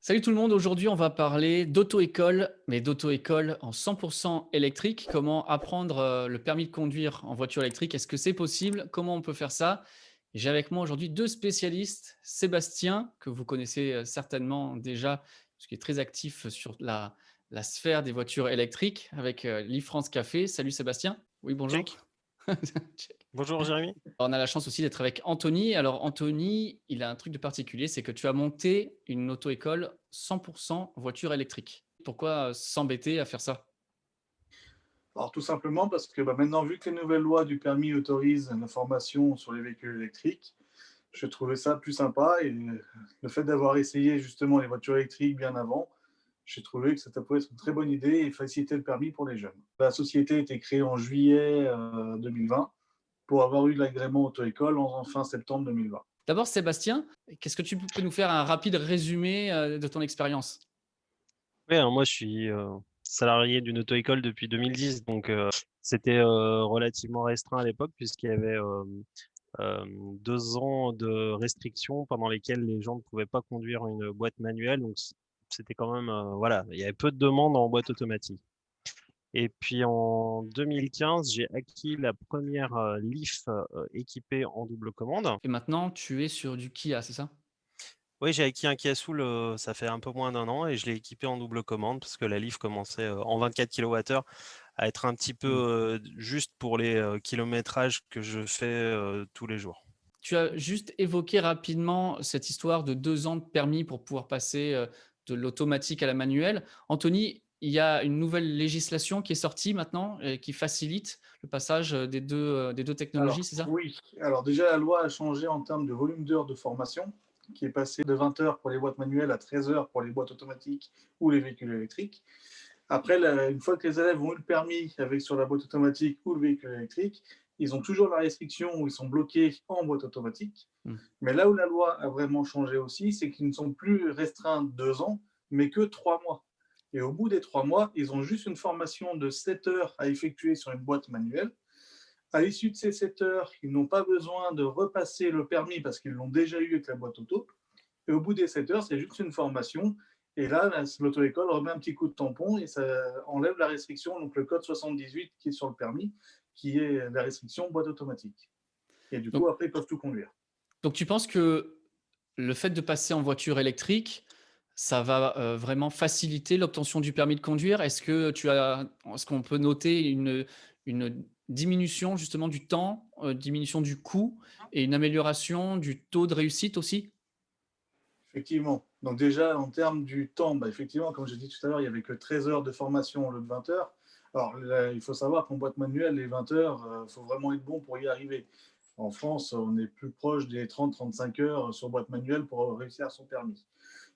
Salut tout le monde, aujourd'hui on va parler d'auto-école, mais d'auto-école en 100% électrique. Comment apprendre le permis de conduire en voiture électrique? Est-ce que c'est possible? Comment on peut faire ça? Et j'ai avec moi aujourd'hui deux spécialistes. Sébastien, que vous connaissez certainement déjà, parce qu'il est très actif sur la sphère des voitures électriques avec l'e-France Café. Salut Sébastien. Oui, bonjour. Check. Bonjour Jérémy. On a la chance aussi d'être avec Anthony. Alors Anthony, il a un truc de particulier, c'est que tu as monté une auto-école 100% voiture électrique. Pourquoi s'embêter à faire ça? Alors tout simplement parce que maintenant, vu que les nouvelles lois du permis autorisent la formation sur les véhicules électriques, je trouvais ça plus sympa et le fait d'avoir essayé justement les voitures électriques bien avant, j'ai trouvé que ça pouvait être une très bonne idée et faciliter le permis pour les jeunes. La société a été créée en juillet 2020 pour avoir eu l'agrément auto-école en fin septembre 2020. D'abord Sébastien, qu'est-ce que tu peux nous faire un rapide résumé de ton expérience? Oui, alors moi je suis salarié d'une auto-école depuis 2010, donc c'était relativement restreint à l'époque puisqu'il y avait 2 ans de restrictions pendant lesquelles les gens ne pouvaient pas conduire une boîte manuelle. Donc, c'était quand même, voilà, il y avait peu de demandes en boîte automatique. Et puis en 2015, j'ai acquis la première Leaf équipée en double commande. Et maintenant tu es sur du Kia, c'est ça? Oui, j'ai acquis un Kia Soul, ça fait un peu moins d'un an et je l'ai équipé en double commande parce que la Leaf commençait en 24 kWh à être un petit peu Hmm. juste pour les kilométrages que je fais tous les jours. Tu as juste évoqué rapidement cette histoire de 2 ans de permis pour pouvoir passer de l'automatique à la manuelle. Anthony, il y a une nouvelle législation qui est sortie maintenant et qui facilite le passage des deux technologies, Alors, c'est ça? oui. Alors déjà, la loi a changé en termes de volume d'heures de formation, qui est passé de 20 heures pour les boîtes manuelles à 13 heures pour les boîtes automatiques ou les véhicules électriques. Après, une fois que les élèves ont eu le permis avec sur la boîte automatique ou le véhicule électrique, ils ont toujours la restriction où ils sont bloqués en boîte automatique. Mmh. Mais là où la loi a vraiment changé aussi, c'est qu'ils ne sont plus restreints 2 ans, mais que 3 mois. Et au bout des 3 mois, ils ont juste une formation de 7 heures à effectuer sur une boîte manuelle. À l'issue de ces 7 heures, ils n'ont pas besoin de repasser le permis parce qu'ils l'ont déjà eu avec la boîte auto. Et au bout des 7 heures, c'est juste une formation. Et là, l'auto-école remet un petit coup de tampon et ça enlève la restriction, donc le code 78 qui est sur le permis, qui est la restriction boîte automatique. Et du coup, Donc après, ils peuvent tout conduire. donc tu penses que le fait de passer en voiture électrique, ça va, vraiment faciliter l'obtention du permis de conduire? Est-ce qu'on peut noter une diminution justement du temps, diminution du coût et une amélioration du taux de réussite aussi? Effectivement. Donc déjà, en termes du temps, effectivement, comme j'ai dit tout à l'heure, il n'y avait que 13 heures de formation au lieu de 20 heures. Alors, là, il faut savoir qu'en boîte manuelle, les 20 heures, il faut vraiment être bon pour y arriver. En France, on est plus proche des 30-35 heures sur boîte manuelle pour réussir son permis.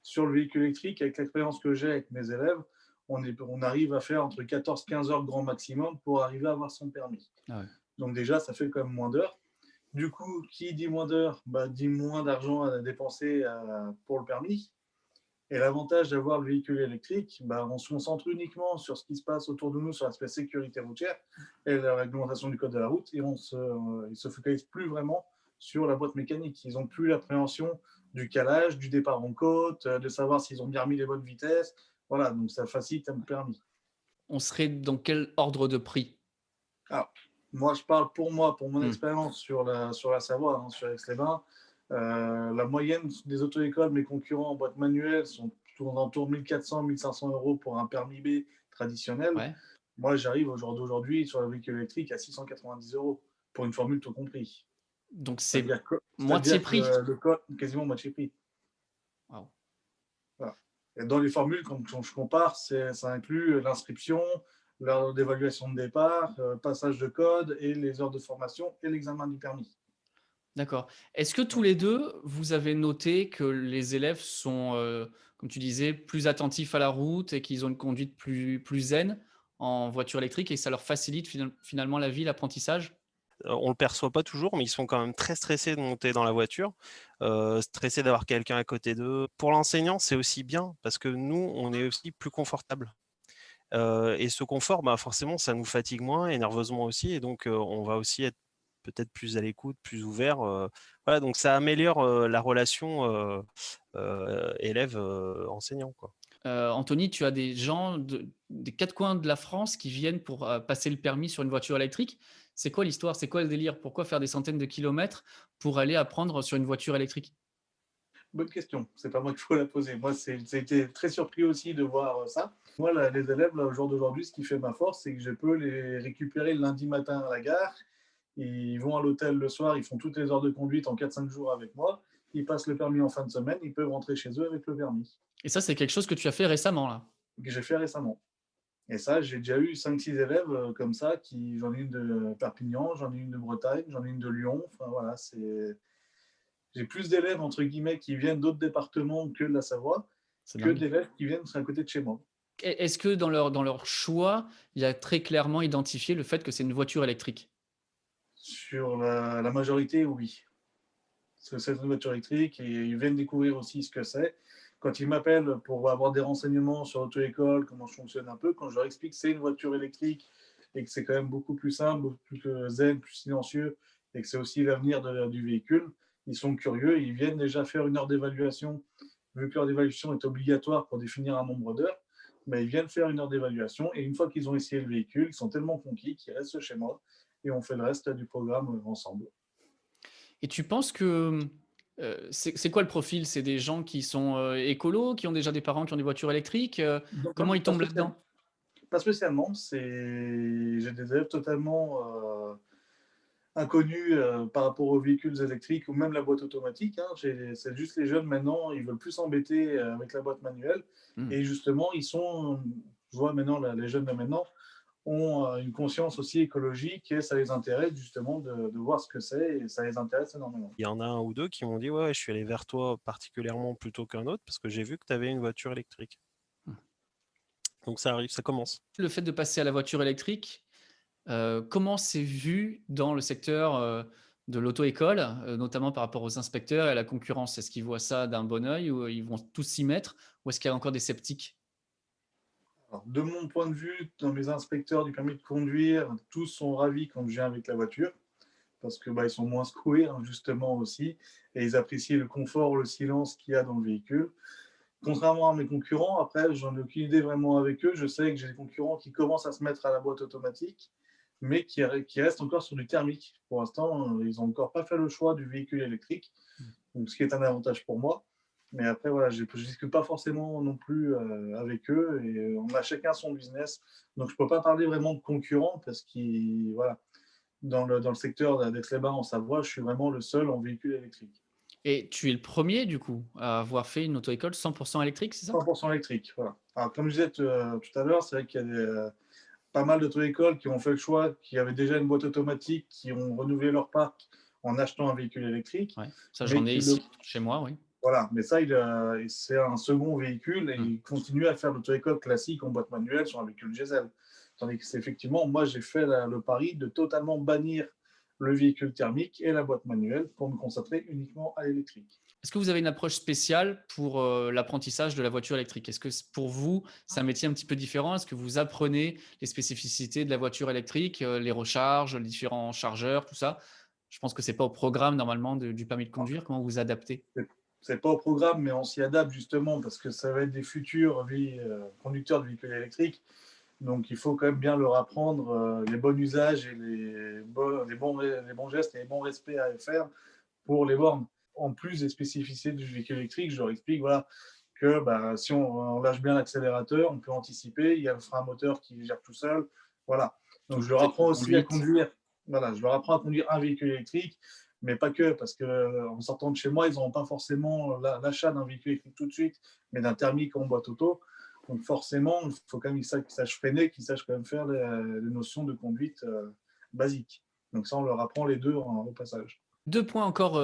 Sur le véhicule électrique, avec l'expérience que j'ai avec mes élèves, on arrive à faire entre 14-15 heures grand maximum pour arriver à avoir son permis. Ah ouais. Donc déjà, ça fait quand même moins d'heures. Du coup, qui dit moins d'heures, dit moins d'argent à dépenser pour le permis. Et l'avantage d'avoir le véhicule électrique, on se concentre uniquement sur ce qui se passe autour de nous, sur l'aspect sécurité routière et la réglementation du code de la route, et ils se focalisent plus vraiment sur la boîte mécanique. Ils n'ont plus l'appréhension du calage, du départ en côte, de savoir s'ils ont bien mis les bonnes vitesses. Voilà, donc ça facilite un permis. On serait dans quel ordre de prix? Alors, moi, je parle pour moi, pour mon Mmh. expérience sur la Savoie, sur Aix-les-Bains. La moyenne des auto-écoles, mes concurrents en boîte manuelle, sont aux alentours de 1 500 € pour un permis B traditionnel. Ouais. Moi, j'arrive au jour d'aujourd'hui sur le véhicule électrique à 690 € pour une formule tout compris. Donc c'est C'est-à-dire que, moitié c'est-à-dire que prix? le code est quasiment moitié prix. Waouh! Voilà. Et dans les formules, quand je compare, ça inclut l'inscription, l'heure d'évaluation de départ, passage de code et les heures de formation et l'examen du permis. D'accord. Est-ce que tous Ouais. les 2, vous avez noté que les élèves sont, comme tu disais, plus attentifs à la route et qu'ils ont une conduite plus zen en voiture électrique et que ça leur facilite finalement la vie, l'apprentissage? On le perçoit pas toujours, mais ils sont quand même très stressés de monter dans la voiture, stressés d'avoir quelqu'un à côté d'eux. Pour l'enseignant, c'est aussi bien parce que nous, on est aussi plus confortable. Et ce confort, forcément, ça nous fatigue moins et nerveusement aussi et donc on va aussi être peut-être plus à l'écoute, plus ouvert. Voilà, donc ça améliore la relation élève-enseignant, quoi. Anthony, tu as des gens des quatre coins de la France qui viennent pour passer le permis sur une voiture électrique. C'est quoi l'histoire? C'est quoi le délire? Pourquoi faire des centaines de kilomètres pour aller apprendre sur une voiture électrique? Bonne question, c'est pas moi qu'il faut la poser. Moi, j'ai été très surpris aussi de voir ça. Moi, là, les élèves, là, au jour d'aujourd'hui, ce qui fait ma force, c'est que je peux les récupérer le lundi matin à la gare. Ils vont à l'hôtel le soir, ils font toutes les heures de conduite en 4-5 jours avec moi. Ils passent le permis en fin de semaine, ils peuvent rentrer chez eux avec le permis. Et ça, c'est quelque chose que tu as fait récemment, là? Que j'ai fait récemment. Et ça, j'ai déjà eu 5-6 élèves comme ça. J'en ai une de Perpignan, j'en ai une de Bretagne, j'en ai une de Lyon. Enfin voilà, j'ai plus d'élèves entre guillemets qui viennent d'autres départements que de la Savoie, C'est que dingue. d'élèves qui viennent à côté de chez moi. Est-ce que dans leur choix, il y a très clairement identifié le fait que c'est une voiture électrique? Sur la majorité, oui. Parce que c'est une voiture électrique et ils viennent découvrir aussi ce que c'est. Quand ils m'appellent pour avoir des renseignements sur l'auto-école, comment je fonctionne un peu, quand je leur explique que c'est une voiture électrique et que c'est quand même beaucoup plus simple, beaucoup plus zen, plus silencieux et que c'est aussi l'avenir du véhicule, ils sont curieux, ils viennent déjà faire une heure d'évaluation, vu que l'heure d'évaluation est obligatoire pour définir un nombre d'heures, mais ils viennent faire une heure d'évaluation et une fois qu'ils ont essayé le véhicule, ils sont tellement conquis qu'ils restent chez moi et on fait le reste du programme ensemble. Et tu penses que, c'est quoi le profil? C'est des gens qui sont, écolos, qui ont déjà des parents qui ont des voitures électriques? Donc, Comment ils pas tombent spécialement. là-dedans? Pas spécialement, j'ai des élèves totalement inconnus par rapport aux véhicules électriques ou même la boîte automatique, hein. C'est juste les jeunes maintenant, ils veulent plus s'embêter avec la boîte manuelle. Mmh. Et justement, je vois maintenant, les jeunes de maintenant ont une conscience aussi écologique et ça les intéresse justement de voir ce que c'est et ça les intéresse énormément. Il y en a un ou deux qui m'ont dit ouais, ouais, je suis allé vers toi particulièrement plutôt qu'un autre parce que j'ai vu que tu avais une voiture électrique. Mmh. Donc ça arrive, ça commence. Le fait de passer à la voiture électrique, comment c'est vu dans le secteur, de l'auto-école, notamment par rapport aux inspecteurs et à la concurrence? Est-ce qu'ils voient ça d'un bon œil ou ils vont tous s'y mettre? Ou est-ce qu'il y a encore des sceptiques? Alors, de mon point de vue, dans mes inspecteurs du permis de conduire, tous sont ravis quand je viens avec la voiture parce que ils sont moins secoués hein, justement aussi et ils apprécient le confort, le silence qu'il y a dans le véhicule. Contrairement à mes concurrents, après, j'en ai aucune idée vraiment avec eux. Je sais que j'ai des concurrents qui commencent à se mettre à la boîte automatique, mais qui restent encore sur du thermique. Pour l'instant, ils n'ont encore pas fait le choix du véhicule électrique, donc ce qui est un avantage pour moi. Mais après, voilà, je ne discute pas forcément non plus avec eux et on a chacun son business. Donc, je ne peux pas parler vraiment de concurrents parce que voilà, dans le secteur d'Aix-les-Bains en Savoie, je suis vraiment le seul en véhicule électrique. Et tu es le premier du coup à avoir fait une auto-école 100 électrique, c'est ça? 100% électrique, voilà. Alors, comme je disais tout à l'heure, c'est vrai qu'il y a pas mal d'auto-écoles qui ont fait le choix, qui avaient déjà une boîte automatique, qui ont renouvelé leur parc en achetant un véhicule électrique, Ouais, ça mais j'en ai ici chez moi, oui. voilà. Mais ça, c'est un second véhicule et Mmh. il continue à faire l'auto-école classique en boîte manuelle sur un véhicule diesel. Tandis que c'est effectivement, moi, j'ai fait le pari de totalement bannir le véhicule thermique et la boîte manuelle pour me concentrer uniquement à l'électrique. Est-ce que vous avez une approche spéciale pour, l'apprentissage de la voiture électrique? Est-ce que pour vous, c'est un métier un petit peu différent? Est-ce que vous apprenez les spécificités de la voiture électrique, les recharges, les différents chargeurs, tout ça? Je pense que c'est pas au programme normalement du permis de conduire. Comment vous adaptez? C'est pas au programme, mais on s'y adapte justement parce que ça va être des futurs conducteurs de véhicules électriques. Donc, il faut quand même bien leur apprendre les bons usages et les bons gestes et les bons respects à faire pour les bornes. En plus des spécificités du véhicule électrique, je leur explique voilà, que si on lâche bien l'accélérateur, on peut anticiper, il y a le frein moteur qui gère tout seul. Voilà. Donc, Tout je leur est apprends aussi à conduite. conduire. Voilà, je leur apprends à conduire un véhicule électrique, mais pas que, parce qu'en sortant de chez moi, ils n'auront pas forcément l'achat d'un véhicule électrique tout de suite, mais d'un thermique en boîte auto. Donc forcément, il faut quand même qu'ils sachent freiner, qu'ils sachent quand même faire les notions de conduite basiques. Donc ça, on leur apprend les deux au passage. 2 points encore,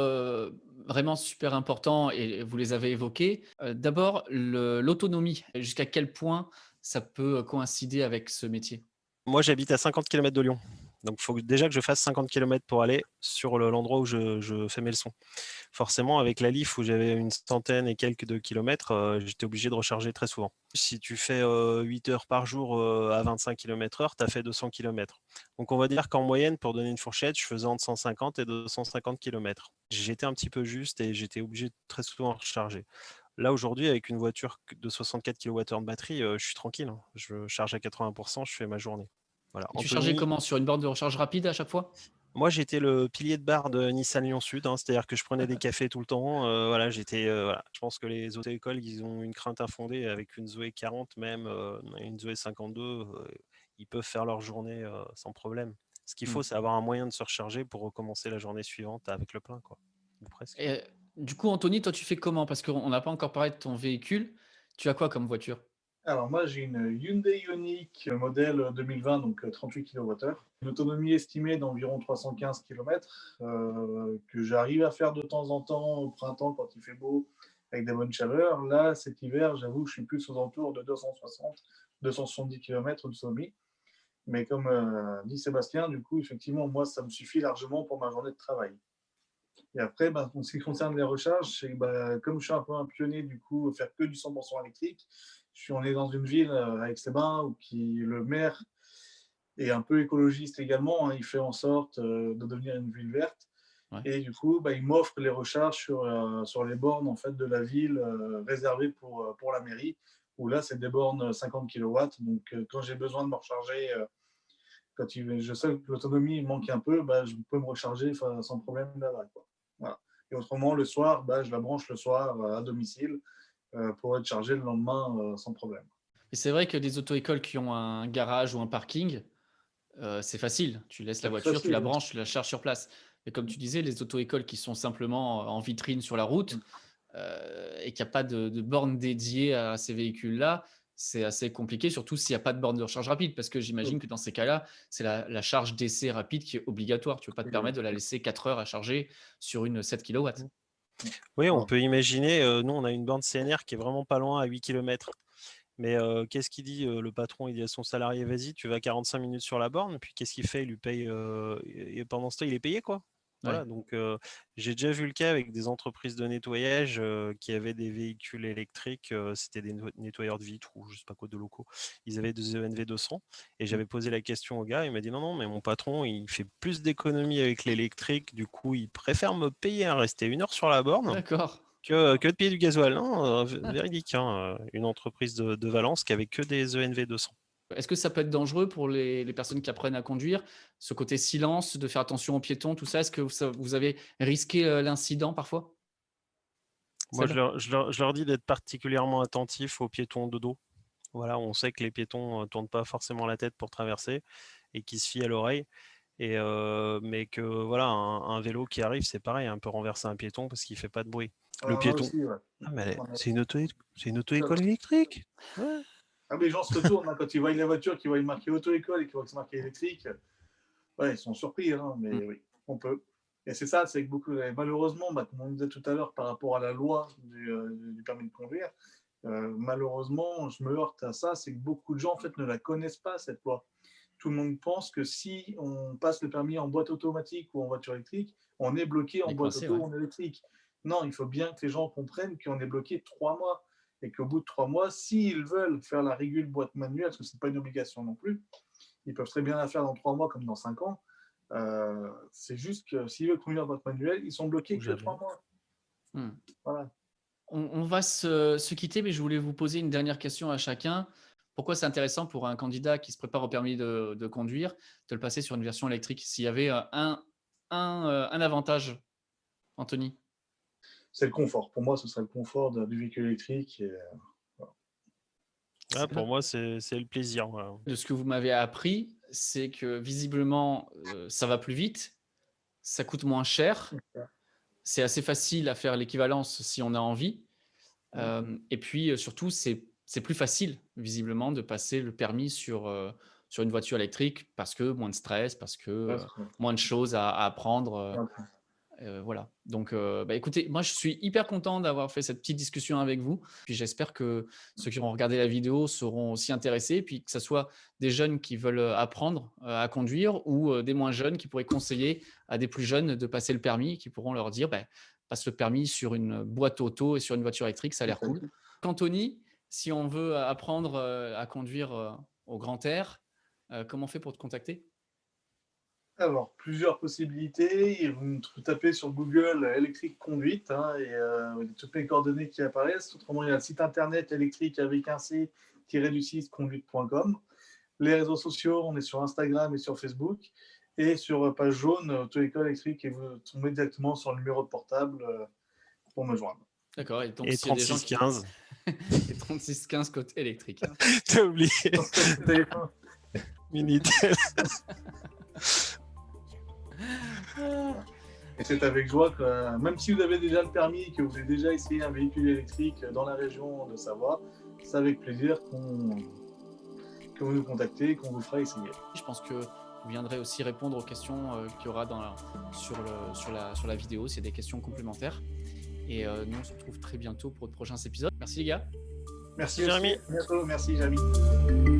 vraiment super importants et vous les avez évoqués. D'abord l'autonomie. Jusqu'à quel point ça peut coïncider avec ce métier? Moi, j'habite à 50 km de Lyon. Donc, il faut déjà que je fasse 50 km pour aller sur l'endroit où je fais mes leçons. Forcément, avec la Leaf où j'avais une centaine et quelques de kilomètres, j'étais obligé de recharger très souvent. Si tu fais 8 heures par jour à 25 km/h, tu as fait 200 km. Donc, on va dire qu'en moyenne, pour donner une fourchette, je faisais entre 150 et 250 km. J'étais un petit peu juste et j'étais obligé de très souvent recharger. Là, aujourd'hui, avec une voiture de 64 kWh de batterie, je suis tranquille, hein. Je charge à 80%, je fais ma journée. Voilà. Et tu chargeais Anthony, comment? Sur une borne de recharge rapide à chaque fois? moi, j'étais le pilier de barre de Nissan Lyon Sud, hein, c'est-à-dire que je prenais des cafés tout le temps. Voilà, voilà. Je pense que les auto-écoles, ils ont une crainte infondée avec une Zoé 40, même une Zoé 52, ils peuvent faire leur journée sans problème. Ce qu'il faut, Hmm. c'est avoir un moyen de se recharger pour recommencer la journée suivante avec le plein, quoi. Ou presque. Et du coup, Anthony, toi, tu fais comment? Parce qu'on n'a pas encore parlé de ton véhicule. Tu as quoi comme voiture? Alors moi, j'ai une Hyundai Ioniq modèle 2020, donc 38 kWh. Une autonomie estimée d'environ 315 km, que j'arrive à faire de temps en temps au printemps quand il fait beau, avec des bonnes chaleurs. Là, cet hiver, j'avoue, je suis plus aux alentours de 270 km d'autonomie. Mais comme dit Sébastien, du coup, effectivement, moi, ça me suffit largement pour ma journée de travail. Et après, en ce qui concerne les recharges, comme je suis un peu un pionnier, du coup, faire que du 100% électrique, on est dans une ville à Aix-les-Bains où le maire est un peu écologiste également, hein. Il fait en sorte de devenir une ville verte. Ouais. Et du coup, il m'offre les recharges sur les bornes en fait, de la ville réservées pour la mairie, où là, c'est des bornes 50 kW. Donc, quand j'ai besoin de me recharger, je sais que l'autonomie manque un peu, je peux me recharger sans problème là-bas, quoi. Voilà. Et autrement, le soir, je la branche le soir à domicile pour être chargé le lendemain sans problème. Et c'est vrai que des auto-écoles qui ont un garage ou un parking, c'est facile. Tu laisses la C'est plus voiture, tu facile, la oui. branches, tu la charges sur place. Et comme tu disais, les auto-écoles qui sont simplement en vitrine sur la route, et qu'il y a pas de borne dédiée à ces véhicules-là, c'est assez compliqué, surtout s'il y a pas de borne de recharge rapide. Parce que j'imagine que dans ces cas-là, c'est la charge d'essai rapide qui est obligatoire. Tu ne peux pas te permettre de la laisser 4 heures à charger sur une 7 kilowatts. Oui, on Voilà. peut imaginer, nous, on a une borne CNR qui est vraiment pas loin, à 8 km. Mais qu'est-ce qu'il dit, le patron? Il dit à son salarié, vas-y, tu vas 45 minutes sur la borne. Puis qu'est-ce qu'il fait? Il lui paye, et pendant ce temps, il est payé, quoi. Ouais. Voilà, donc j'ai déjà vu le cas avec des entreprises de nettoyage qui avaient des véhicules électriques, c'était des nettoyeurs de vitres ou je sais pas quoi de locaux. Ils avaient des ENV 200 et Mmh. j'avais posé la question au gars, il m'a dit non, non, mais mon patron, il fait plus d'économies avec l'électrique, du coup, il préfère me payer à rester 1 heure sur la borne D'accord. que de payer du gasoil. Non, véridique, hein, une entreprise de Valence qui avait que des ENV 200. Est-ce que ça peut être dangereux pour les personnes qui apprennent à conduire? Ce côté silence, de faire attention aux piétons, tout ça, est-ce que vous avez risqué, l'incident parfois? Moi, Seb? je leur dis d'être particulièrement attentifs aux piétons de dos. Voilà, on sait que les piétons ne tournent pas forcément la tête pour traverser et qu'ils se fient à l'oreille. Mais que voilà, un vélo qui arrive, c'est pareil, hein, peut renverser un piéton parce qu'il fait pas de bruit. On Le en a piéton. aussi, ouais. Ah, mais On a- c'est une auto-école électrique. Ouais. Ah, mais les gens se retournent hein, quand ils voient la voiture, qu'ils voient marqué auto-école et qu'ils voient que c'est marqué électrique. Ouais, ils sont surpris, hein, Mmh. mais oui, on peut. Et c'est ça, c'est que malheureusement, comme on disait tout à l'heure par rapport à la loi du permis de conduire, malheureusement, je me heurte à ça, c'est que beaucoup de gens en fait ne la connaissent pas cette loi. Tout le monde pense que si on passe le permis en boîte automatique ou en voiture électrique, on est bloqué On en est boîte coincé, auto ouais. ou en électrique. Non, il faut bien que les gens comprennent qu'on est bloqué 3 mois et qu'au bout de 3 mois, s'ils veulent faire la régule boîte manuelle, parce que ce n'est pas une obligation non plus, ils peuvent très bien la faire dans 3 mois comme dans 5 ans. C'est juste que s'ils veulent conduire en boîte manuelle, ils sont bloqués Ou que trois jamais. mois. Mmh. Voilà. On va se quitter, mais je voulais vous poser une dernière question à chacun. Pourquoi c'est intéressant pour un candidat qui se prépare au permis de conduire de le passer sur une version électrique? S'il y avait, un avantage, Anthony? C'est le confort. Pour moi, ce serait le confort du véhicule électrique. Voilà. Ah, Seb? pour moi, c'est le plaisir. Voilà. De ce que vous m'avez appris, c'est que visiblement, ça va plus vite, ça coûte moins cher, c'est assez facile à faire l'équivalence si on a envie. Et puis, surtout, c'est plus facile visiblement de passer le permis sur une voiture électrique parce que moins de stress, parce que, moins de choses à apprendre, Voilà. Donc, écoutez, moi, je suis hyper content d'avoir fait cette petite discussion avec vous. Puis j'espère que ceux qui auront regardé la vidéo seront aussi intéressés, puis que ce soit des jeunes qui veulent apprendre à conduire ou des moins jeunes qui pourraient conseiller à des plus jeunes de passer le permis, qui pourront leur dire, passe le permis sur une boîte auto et sur une voiture électrique, ça a l'air cool. Anthony, si on veut apprendre à conduire au grand air, comment on fait pour te contacter? Alors, plusieurs possibilités. Vous tapez sur Google électrique conduite et toutes les coordonnées qui apparaissent. Autrement, il y a le site internet électrique avec un c-du-6 conduite.com. Les réseaux sociaux, on est sur Instagram et sur Facebook. Et sur page jaune, auto-école électrique, et vous tombez directement sur le numéro de portable pour me joindre. D'accord. Et donc, Et s'il y a des gens 3615. Et 3615 côté électrique. T'as oublié. Minitel. Et c'est avec joie que, même si vous avez déjà le permis et que vous avez déjà essayé un véhicule électrique dans la région de Savoie, c'est avec plaisir que vous nous contactez et qu'on vous fera essayer. Je pense que vous viendrez aussi répondre aux questions qu'il y aura sur la vidéo, s'il y a des questions complémentaires. Et nous, on se retrouve très bientôt pour de prochains épisodes. Merci les gars. Merci Jérémy. aussi. À bientôt. Merci Jérémy.